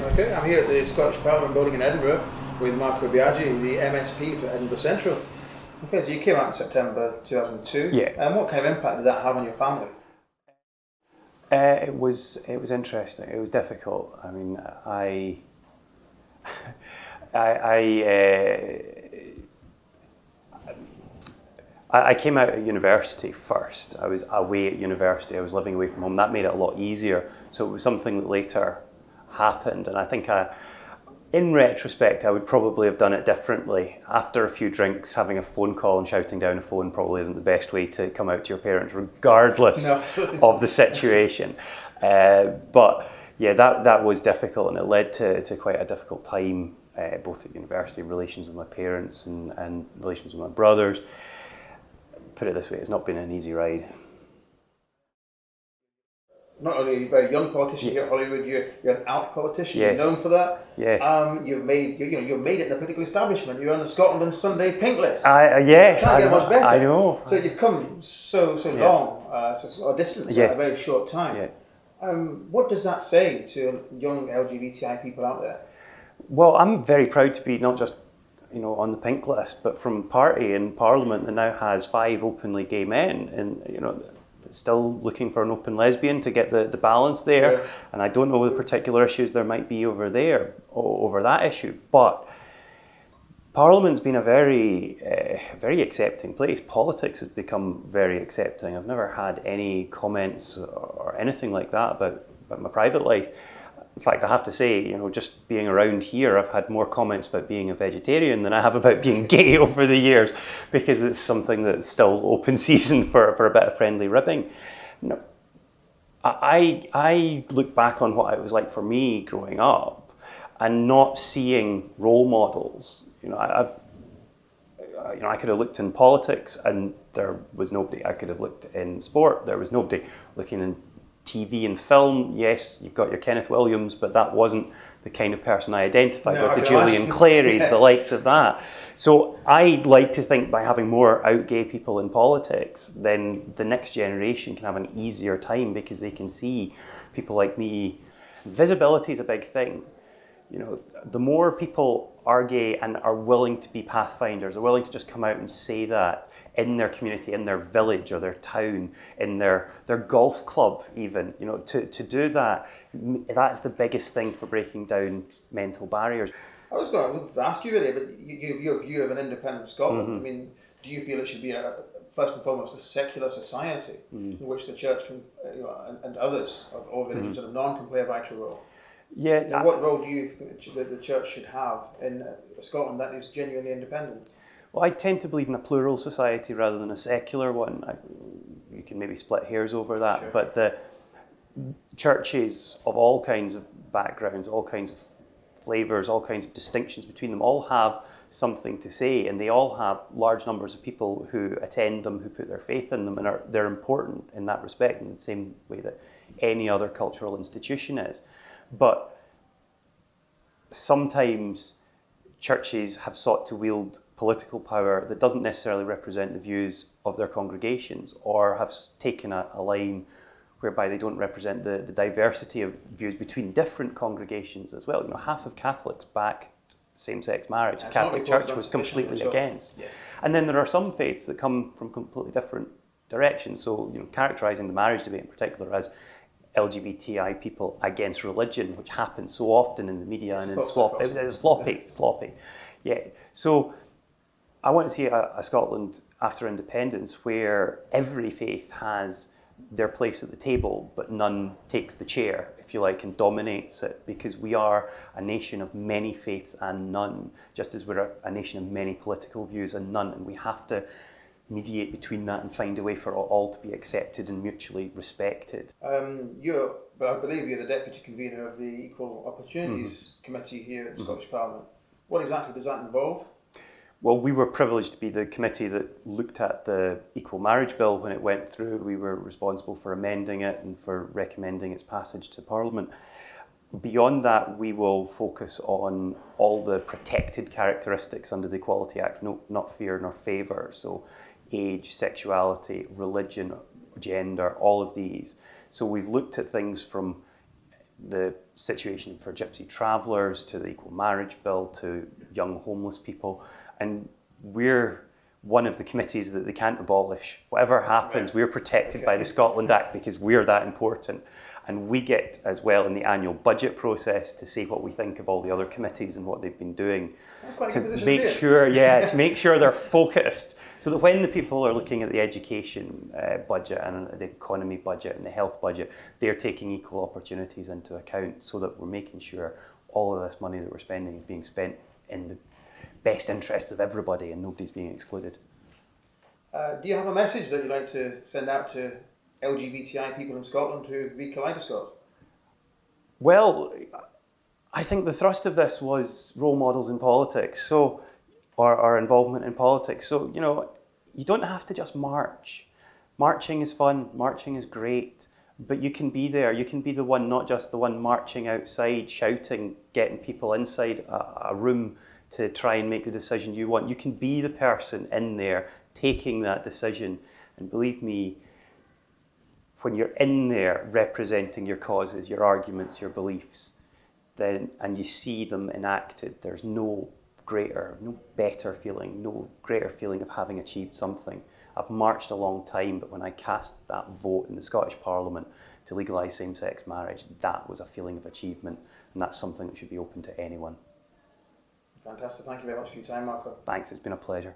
Okay, I'm here at the Scottish Parliament building in Edinburgh with Biagi, the MSP for Edinburgh Central. Okay, so you came out in September 2002. Yeah. And what kind of impact did that have on your family? It was interesting. It was difficult. I mean, I came out at university first. I was away at university. I was living away from home. That made it a lot easier. So it was something that later happened, and I think in retrospect, I would probably have done it differently. After a few drinks, having a phone call and shouting down a phone probably isn't the best way to come out to your parents, regardless of the situation. But yeah, that was difficult, and it led to quite a difficult time, both at university, relations with my parents and relations with my brothers. Put it this way, it's not been an easy ride. Not only are you a very young politician here at Hollywood, you're an out politician. Yes. You're known for that. Yes. You're made it in the political establishment. You're on the Scotland and Sunday pink list. Yes, Can't get much better. I know. So you've come so long, a distance in a very short time. Yeah. What does that say to young LGBTI people out there? Well, I'm very proud to be not just on the pink list, but from a party in Parliament that now has 5 openly gay men, and still looking for an open lesbian to get the balance there. Yeah. And I don't know the particular issues there might be over that issue, but Parliament's been a very accepting place. Politics has become very accepting. I've never had any comments or anything like that about my private life. In fact, I have to say, just being around here, I've had more comments about being a vegetarian than I have about being gay over the years, because it's something that's still open season for a bit of friendly ribbing. I look back on what it was like for me growing up and not seeing role models. I could have looked in politics and there was nobody. I could have looked in sport, there was nobody. Looking in TV and film, yes, you've got your Kenneth Williams, but that wasn't the kind of person I identified with, the Julian Clarys, the likes of that. So I like to think by having more out gay people in politics, then the next generation can have an easier time because they can see people like me. Visibility is a big thing. The more people are gay and are willing to be pathfinders, are willing to just come out and say that in their community, in their village or their town, in their golf club even, to do that, that's the biggest thing for breaking down mental barriers. I was going to ask you really, but your view of an independent Scotland, Mm-hmm. I mean, do you feel it should be first and foremost a secular society in which the church can, and others of all religions sort of can play a vital role? Yeah. So what role do you think that the church should have in Scotland that is genuinely independent? Well, I tend to believe in a plural society rather than a secular one. You can maybe split hairs over that, sure. But the churches of all kinds of backgrounds, all kinds of flavours, all kinds of distinctions between them, all have something to say, and they all have large numbers of people who attend them, who put their faith in them, and they're important in that respect, in the same way that any other cultural institution is. But sometimes churches have sought to wield political power that doesn't necessarily represent the views of their congregations, or have taken a line whereby they don't represent the diversity of views between different congregations as well. Half of Catholics backed same-sex marriage. The Catholic Church was completely against. Yeah. And then there are some faiths that come from completely different directions. So, characterising the marriage debate in particular as LGBTI people against religion, which happens so often in the media and in sloppy. Yeah. So I want to see a Scotland after independence where every faith has their place at the table, but none takes the chair, if you like, and dominates it, because we are a nation of many faiths and none, just as we're a nation of many political views and none, and we have to mediate between that and find a way for all to be accepted and mutually respected. I believe you're the deputy convener of the Equal Opportunities Committee here at the Scottish Parliament. What exactly does that involve? Well, we were privileged to be the committee that looked at the Equal Marriage Bill when it went through. We were responsible for amending it and for recommending its passage to Parliament. Beyond that, we will focus on all the protected characteristics under the Equality Act, not fear nor favour. So age, sexuality, religion, gender, all of these. So we've looked at things from the situation for gypsy travellers to the equal marriage bill to young homeless people, and we're one of the committees that they can't abolish. Whatever happens, we're protected by the Scotland Act because we're that important. And we get, as well, in the annual budget process to say what we think of all the other committees and what they've been doing to make sure, to make sure they're focused, so that when the people are looking at the education budget and the economy budget and the health budget, they're taking equal opportunities into account, so that we're making sure all of this money that we're spending is being spent in the best interests of everybody and nobody's being excluded. Do you have a message that you'd like to send out to LGBTI people in Scotland who read KaleidoScot? Well, I think the thrust of this was role models in politics, so, or involvement in politics. So, you know, you don't have to just march. Marching is fun, marching is great, but you can be there. You can be the one, not just the one marching outside, shouting, getting people inside a room to try and make the decision you want. You can be the person in there taking that decision. And believe me, when you're in there representing your causes, your arguments, your beliefs, then, and you see them enacted, there's no better feeling, no greater feeling of having achieved something. I've marched a long time, but when I cast that vote in the Scottish Parliament to legalise same-sex marriage, that was a feeling of achievement, and that's something that should be open to anyone. Fantastic. Thank you very much for your time, Marco. Thanks, it's been a pleasure.